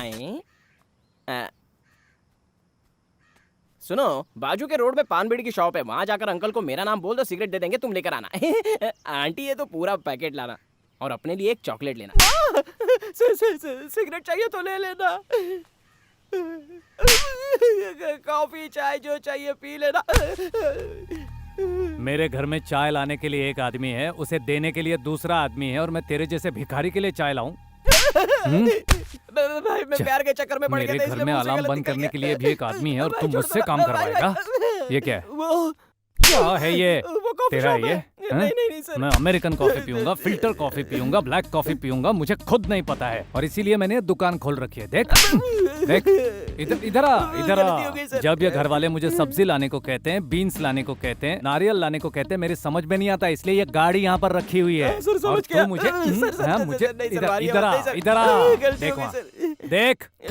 आए सुनो, बाजू के रोड में पान बीड़ी की शॉप है, वहां जाकर अंकल को मेरा नाम बोल दो, सिगरेट दे देंगे, तुम लेकर आना। आंटी ये तो पूरा पैकेट लाना और अपने लिए एक चॉकलेट लेना। सिगरेट चाहिए तो ले लेना, कॉफी चाय जो चाहिए पी लेना। मेरे घर में चाय लाने के लिए एक आदमी है, उसे देने के लिए दूसरा आदमी है, और मैं तेरे जैसे भिखारी के लिए चाय लाऊं? भाई मैं प्यार के चक्कर में पड़ गया था, मेरे घर में अलार्म बंद करने के लिए भी एक आदमी है और तुम मुझसे काम करवाएगा? ये क्या है? वो क्या है ये? वो कॉफी तेरा शॉप ये? है। नहीं सर। मैं अमेरिकन कॉफी पीऊंगा, फिल्टर कॉफी पीऊंगा, ब्लैक कॉफी पीऊंगा, मुझे खुद नहीं पता है, और इसीलिए मैंने दुकान खोल रखी है। देख देख, इधर आ। जब ये घर वाले मुझे सब्जी लाने को कहते हैं, बीन्स लाने को कहते हैं, नारियल लाने को कहते हैं, मेरी समझ में नहीं आता, इसलिए ये गाड़ी यहाँ पर रखी हुई है। और तू मुझे इधर आ, देख वहाँ,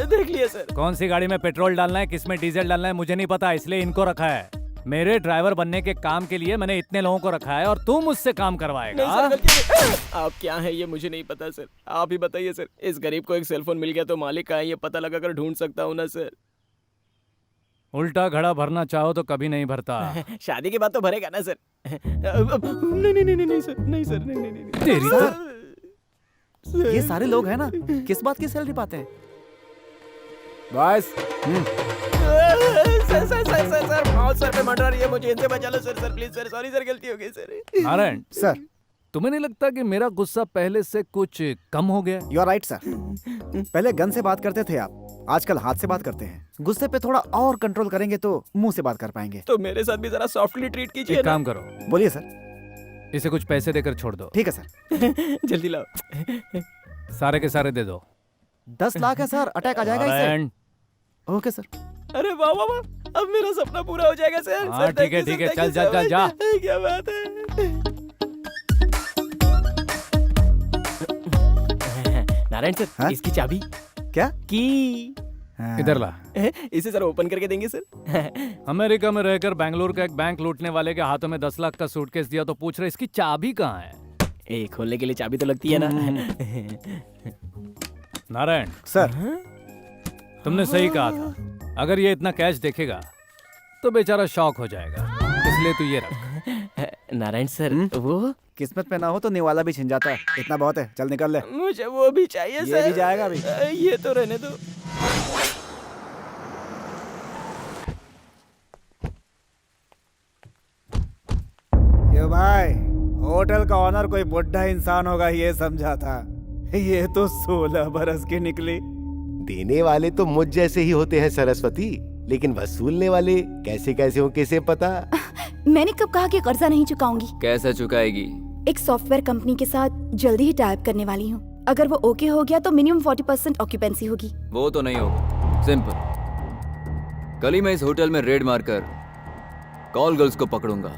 देख लिया सर। कौन सी गाड़ी में पेट्रोल डालना है, किसमें डीजल डालना है मुझे नहीं पता, इसलिए इनको रखा है। मेरे ड्राइवर बनने के काम के लिए मैंने इतने लोगों को रखा है और तू मुझसे काम करवाएगा? आप क्या हैं ये मुझे नहीं पता सर, आप ही बताइए सर। इस गरीब को एक सेलफोन मिल गया तो मालिक कहाँ है ये पता लगाकर ढूंढ सकता हूँ ना सर। उल्टा घड़ा भरना चाहो तो कभी नहीं भरता। शादी के बाद तो भरेगा ना सर। नहीं सर, नहीं सर, नहीं। तेरी सर, ये सारे लोग हैं ना, किस बात की सैलरी पाते हैं? बस सर बहुत सर पे मंडरा रही है, मुझे इनसे बचा लो sir. Please sir, sorry sir, गलती हो गई सर। नारायण सर, तुम्हें नहीं लगता कि मेरा गुस्सा पहले से कुछ कम हो गया? You are right sir. पहले गन से बात करते थे आप, आजकल हाथ से बात करते हैं। गुस्से पे थोड़ा और कंट्रोल करेंगे तो मुंह से बात कर पाएंगे। तो मेरे साथ भी जरा सॉफ्टली ट्रीट कीजिए। एक काम करो, बोलिए सर। इसे कुछ पैसे देकर छोड़ दो। ठीक है सर। जल्दी लाओ। सारे के सारे दे दो। 10 लाख है सर, अटैक आ जाएगा इससे। Okay sir. अरे वाह वाह वाह, अब मेरा सपना पूरा हो जाएगा सर। हाँ ठीक है, चल जा। क्या बात है। नारायण सर, हाँ? इसकी चाबी क्या की इधर ला। इसे सर ओपन करके देंगे सर। अमेरिका में रहकर बेंगलुरु का एक बैंक लूटने वाले के हाथों में 10 लाख का सूटकेस दिया तो पूछ रहे इसकी चाबी कहाँ है? खोलने के लिए चाबी तो लगती है ना। नारायण सर, तुमने सही कहा था, अगर ये इतना कैश देखेगा तो बेचारा शॉक हो जाएगा, इसलिए तू ये रख। नारायण सर, वो किस्मत पे ना हो तो निवाला भी छिन जाता है। इतना बहुत है, चल निकल ले। मुझे वो भी चाहिए सर। ये भी जाएगा अभी। ये तो रहने दो। क्यों भाई, होटल का ऑनर कोई बुढ़ा इंसान होगा ये समझा था, ये तो 16 बरस की निकली। देने वाले तो मुझ जैसे ही होते हैं सरस्वती, लेकिन वसूलने वाले कैसे कैसे हो किसे पता। मैंने कब कहा कि कर्जा नहीं चुकाऊंगी? कैसे चुकाएगी? एक सॉफ्टवेयर कंपनी के साथ जल्दी ही टाइप करने वाली हूँ। अगर वो ओके हो गया तो मिनिमम 40% ऑक्यूपेंसी होगी। वो तो नहीं होगा, सिंपल। कल ही मैं इस होटल में रेड मारकर कॉल गर्ल्स को पकड़ूंगा,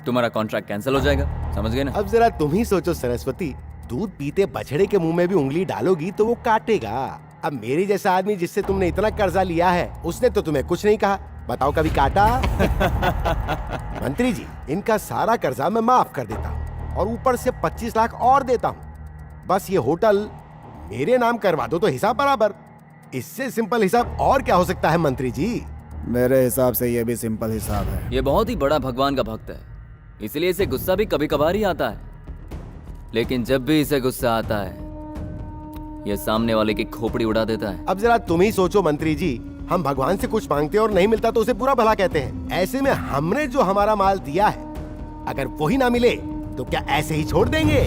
तुम्हारा कॉन्ट्रैक्ट कैंसिल हो जाएगा, समझ गए ना? अब जरा तुम ही सोचो सरस्वती, दूध पीते बछड़े के मुंह में भी उंगली डालोगी तो वो काटेगा। अब मेरे जैसा आदमी जिससे तुमने इतना कर्जा लिया है, उसने तो तुम्हें कुछ नहीं कहा, बताओ कभी काटा? मंत्री जी, इनका सारा कर्जा मैं माफ कर देता हूँ और ऊपर से 25 लाख और देता हूँ। बस ये होटल मेरे नाम करवा दो तो हिसाब बराबर। इससे सिंपल हिसाब और क्या हो सकता है मंत्री जी? मेरे हिसाब से ये भी सिंपल हिसाब है। ये बहुत ही बड़ा भगवान का भक्त है, इसलिए इसे गुस्सा भी कभी कभार ही आता है, लेकिन जब भी इसे गुस्सा आता है ये सामने वाले की खोपड़ी उड़ा देता है। अब जरा तुम ही सोचो मंत्री जी, हम भगवान से कुछ मांगते हैं और नहीं मिलता तो उसे बुरा भला कहते हैं। ऐसे में हमने जो हमारा माल दिया है, अगर वही ना मिले तो क्या ऐसे ही छोड़ देंगे?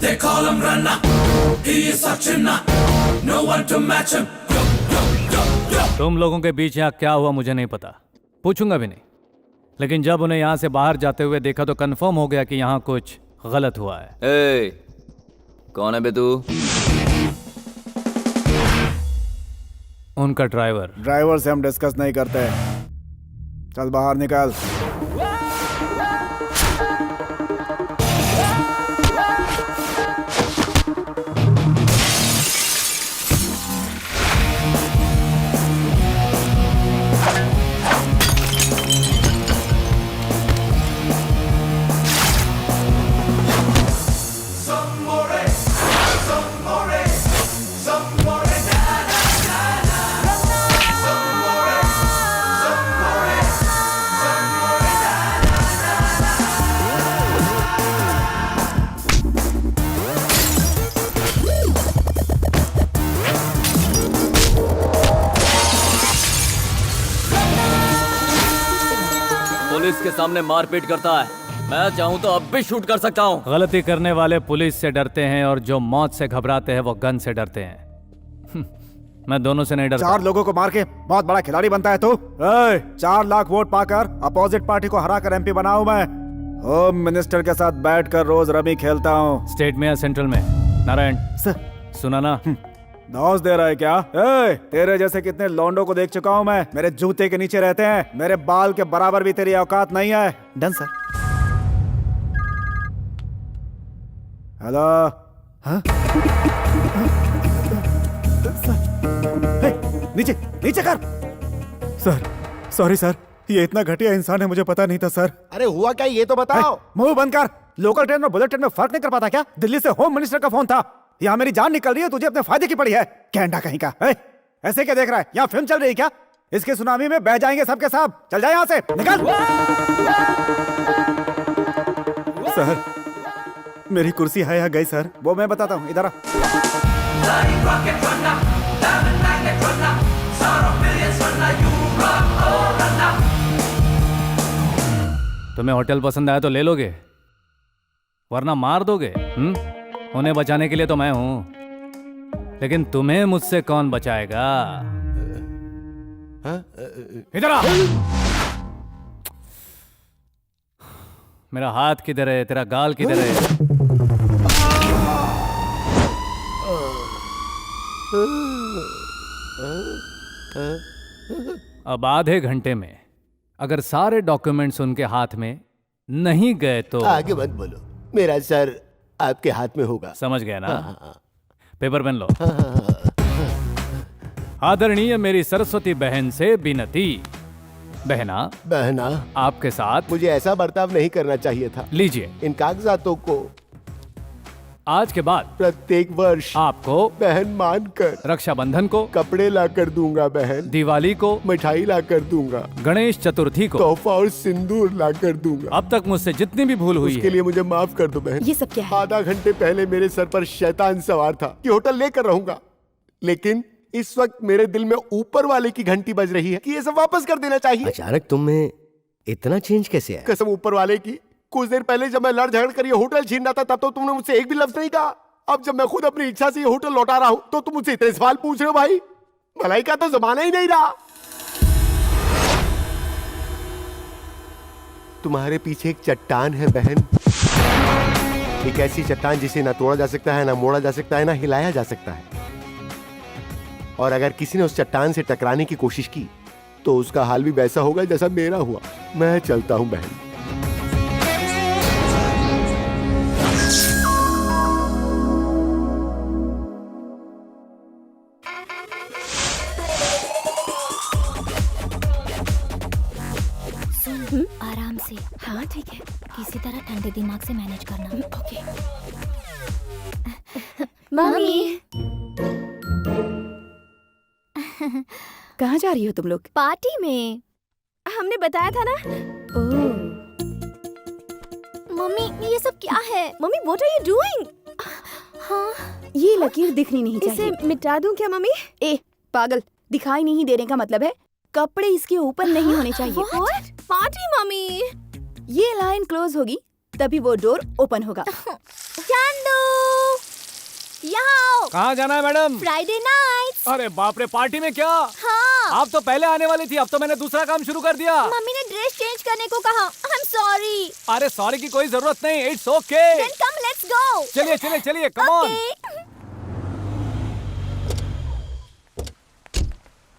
They call him Rana, he is such a nut, no one to match him. तुम लोगों के बीच यहाँ क्या हुआ मुझे नहीं पता, पूछूंगा भी नहीं, लेकिन जब उन्हें यहाँ से बाहर जाते हुए देखा तो कंफर्म हो गया कि यहाँ कुछ गलत हुआ है। ए, कौन है बे तू? उनका ड्राइवर। ड्राइवर से हम डिस्कस नहीं करते। चल बाहर निकल। पुलिस के सामने मारपीट करता है। मैं चाहूँ तो अब भी शूट कर सकता हूँ। गलती करने वाले पुलिस से डरते हैं और जो मौत से घबराते हैं वो गन से डरते हैं। मैं दोनों से नहीं डरता। 4 लोगों को मार के बहुत बड़ा खिलाड़ी बनता है तू। 4 लाख वोट पाकर अपोजिट पार्टी को हराकर MP बना हूं मैं। होम मिनिस्टर के साथ बैठकर रोज रमी खेलता हूँ। स्टेट में या सेंट्रल में? नारायण सर, सुना ना? नौज दे रहा है क्या? तेरे जैसे कितने लौंडों को देख चुका हूँ मैं। मेरे जूते के नीचे रहते हैं। मेरे बाल के बराबर भी तेरी औकात नहीं है। Done sir. हेलो। हाँ? नीचे नीचे कर। सर सॉरी सर, ये इतना घटिया इंसान है मुझे पता नहीं था सर। अरे हुआ क्या ये तो बताओ। मुंह बंद कर। लोकल ट्रेन और बुलेट ट्रेन में फर्क नहीं कर पाता क्या? दिल्ली से होम मिनिस्टर का फोन था। यहाँ मेरी जान निकल रही है, तुझे अपने फायदे की पड़ी है। कैंडा कहीं का। ऐसे क्या देख रहा है? यहाँ फिल्म चल रही है क्या? इसके सुनामी में बह जाएंगे सबके सब। चल जाए यहाँ से, निकल। सर मेरी कुर्सी है यहाँ गई सर। वो मैं बताता हूँ, इधर आ। तुम्हें होटल पसंद आया तो ले लोगे, वरना मार दोगे। उन्हें बचाने के लिए तो मैं हूं, लेकिन तुम्हें मुझसे कौन बचाएगा? इधर आ। मेरा हाथ किधर है? तेरा गाल किधर है? अब आधे घंटे में अगर सारे डॉक्यूमेंट्स उनके हाथ में नहीं गए तो आगे मत बोलो, मेरा सर आपके हाथ में होगा। समझ गया ना? पेपर पेन लो। आदरणीय मेरी सरस्वती बहन से विनती। बहना आपके साथ मुझे ऐसा बर्ताव नहीं करना चाहिए था। लीजिए इन कागजातों को आज के बाद प्रत्येक वर्ष आपको बहन मानकर रक्षाबंधन को कपड़े ला कर दूंगा बहन, दिवाली को मिठाई ला कर दूंगा, गणेश चतुर्थी को तोहफा और सिंदूर ला कर दूंगा। अब तक मुझसे जितनी भी भूल हुई उसके लिए मुझे माफ कर दो बहन। ये सब क्या है? आधा घंटे पहले मेरे सर पर शैतान सवार था कि होटल लेकर रहूंगा, लेकिन इस वक्त मेरे दिल में ऊपर वाले की घंटी बज रही है कि ये सब वापस कर देना चाहिए। अचानक तुम में इतना चेंज कैसे आया? कसम ऊपर वाले की, कुछ देर पहले जब मैं लड़ झगड़ कर ये होटल छीन रहा था तब तो तुमने मुझसे एक भी लफ्ज नहीं कहा। अब जब मैं खुद अपनी इच्छा से ये होटल लौटा रहा हूं तो तुम मुझसे इतने सवाल पूछ रहे हो भाई? भलाई का तो जमाना ही नहीं रहा। तुम्हारे पीछे एक चट्टान है बहन, एक ऐसी चट्टान जिसे ना तोड़ा जा सकता है, ना मोड़ा जा सकता है, ना हिलाया जा सकता है। और अगर किसी ने उस चट्टान से टकराने की कोशिश की तो उसका हाल भी वैसा होगा जैसा मेरा हुआ। मैं चलता हूं बहन। आराम से। हाँ ठीक है, किसी तरह ठंडे दिमाग से मैनेज करना। ओके। मम्मी कहाँ जा रही हो तुम लोग? पार्टी में, हमने बताया था ना। ओह मम्मी ये सब क्या है? Mummy what are you doing? हाँ ये लकीर दिखनी नहीं चाहिए। इसे मिटा दूं क्या मम्मी? ए पागल, दिखाई नहीं देने का मतलब है कपड़े इसके ऊपर नहीं होने चाहिए। What? Party mummy. ये लाइन क्लोज होगी तभी वो डोर ओपन होगा। चांदू यहाँ कहाँ जाना है मैडम? Friday night. अरे बाप रे, पार्टी में क्या? हाँ आप तो पहले आने वाली थी, अब तो मैंने दूसरा काम शुरू कर दिया। मम्मी ने ड्रेस चेंज करने को कहा। I am sorry. अरे सॉरी की कोई जरूरत नहीं, it's okay. Then come let's go. चलिए चलिए चलिए, कम ऑन।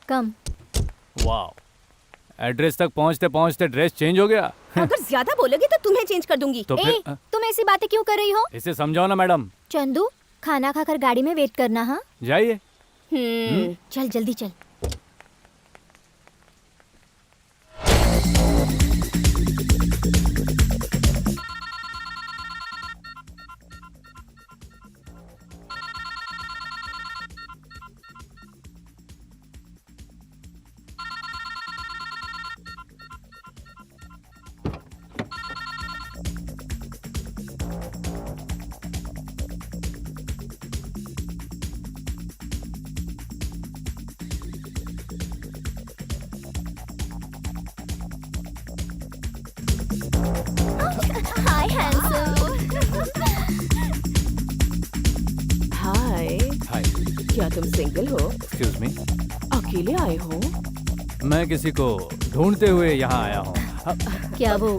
कम। वाह, एड्रेस तक पहुंचते पहुंचते ड्रेस चेंज हो गया। अगर ज्यादा बोलोगे तो तुम्हें चेंज कर दूंगी। तो ए, फिर तुम ऐसी बातें क्यों कर रही हो? इसे समझाओ ना मैडम। चंदू, खाना खाकर गाड़ी में वेट करना। हाँ, जाइए। चल जल्दी चल। हाय हाय, हाय, क्या तुम सिंगल हो? Excuse me. अकेले आए हो? मैं किसी को ढूंढते हुए यहाँ आया हूँ। क्या वो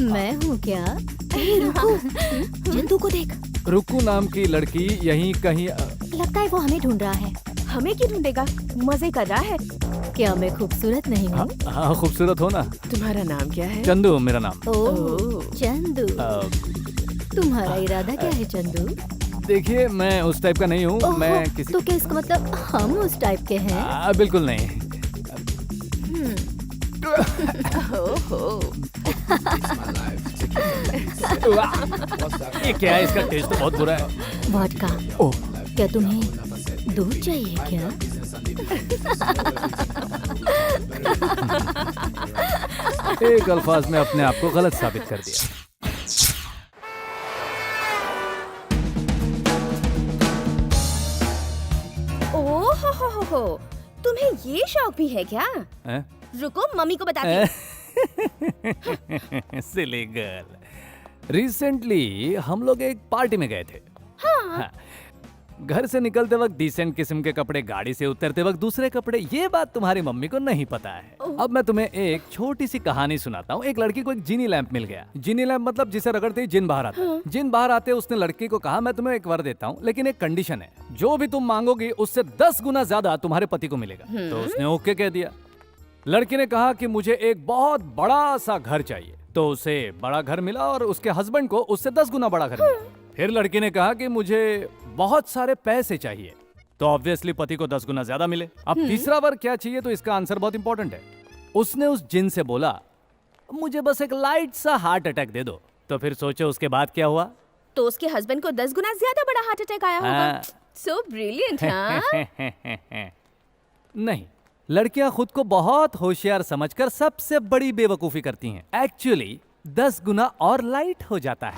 मैं हूँ क्या? रुको, चंदू को देख। रुकू नाम की लड़की यहीं कहीं लगता है वो हमें ढूंढ रहा है। हमें क्यों ढूंढेगा? मजे कर रहा है। क्या मैं खूबसूरत नहीं हूँ? हाँ, खूबसूरत हो ना। तुम्हारा नाम क्या है? चंदू मेरा नाम। ओह, चंदू। तुम्हारा इरादा क्या है चंदू? देखिए, मैं उस टाइप का नहीं हूँ। ओहो, मैं किसी तो क्या इसका मतलब हम उस टाइप के हैं? बिल्कुल नहीं। ये क्या है? इसका टेस्ट तो बहुत बुरा है। वोडका। ओह, क्या तुम्हें दूध चाहिए क्या? एक अल्फाज में अपने आप को गलत साबित कर दिया। ओहो, तुम्हें ये शौक भी है क्या? हैं? रुको, मम्मी को बताती हूँ। Silly girl. रिसेंटली हम लोग एक पार्टी में गए थे। हाँ। घर से निकलते वक्त डिसेंट किस्म के कपड़े, गाड़ी से उतरते वक्त दूसरे कपड़े। ये बात तुम्हारी मम्मी को नहीं पता है। अब मैं तुम्हें एक छोटी सी कहानी सुनाता हूँ। एक लड़की को एक जीनी लैंप मिल गया। जीनी लैंप मतलब जिसे रगड़ते ही जिन बाहर आता है। जिन बाहर आते उसने लड़की को कहा, मैं तुम्हें एक वर देता हूँ, लेकिन एक कंडीशन है, जो भी तुम मांगोगी उससे 10 गुना ज्यादा तुम्हारे पति को मिलेगा। तो उसने ओके कह दिया। लड़की ने कहा कि मुझे एक बहुत बड़ा सा घर चाहिए, तो उसे बड़ा घर मिला और उसके हस्बैंड को उससे 10 गुना बड़ा घर मिला। फिर लड़की ने कहा कि मुझे बहुत सारे पैसे चाहिए, तो ऑब्वियसली पति को 10 गुना ज्यादा मिले। अब तीसरा वर क्या चाहिए, तो इसका आंसर बहुत इंपॉर्टेंट है। उसने उस जिन से बोला, मुझे बस एक लाइट सा हार्ट अटैक दे दो। तो फिर सोचो उसके बाद क्या हुआ। तो उसके हस्बैंड को 10 गुना ज्यादा बड़ा हार्ट अटैक आया होगा। हाँ। So brilliant. हाँ? नहीं, लड़कियां खुद को बहुत होशियार समझकर सबसे बड़ी बेवकूफी करती हैं। एक्चुअली 10 गुना और लाइट हो जाता है।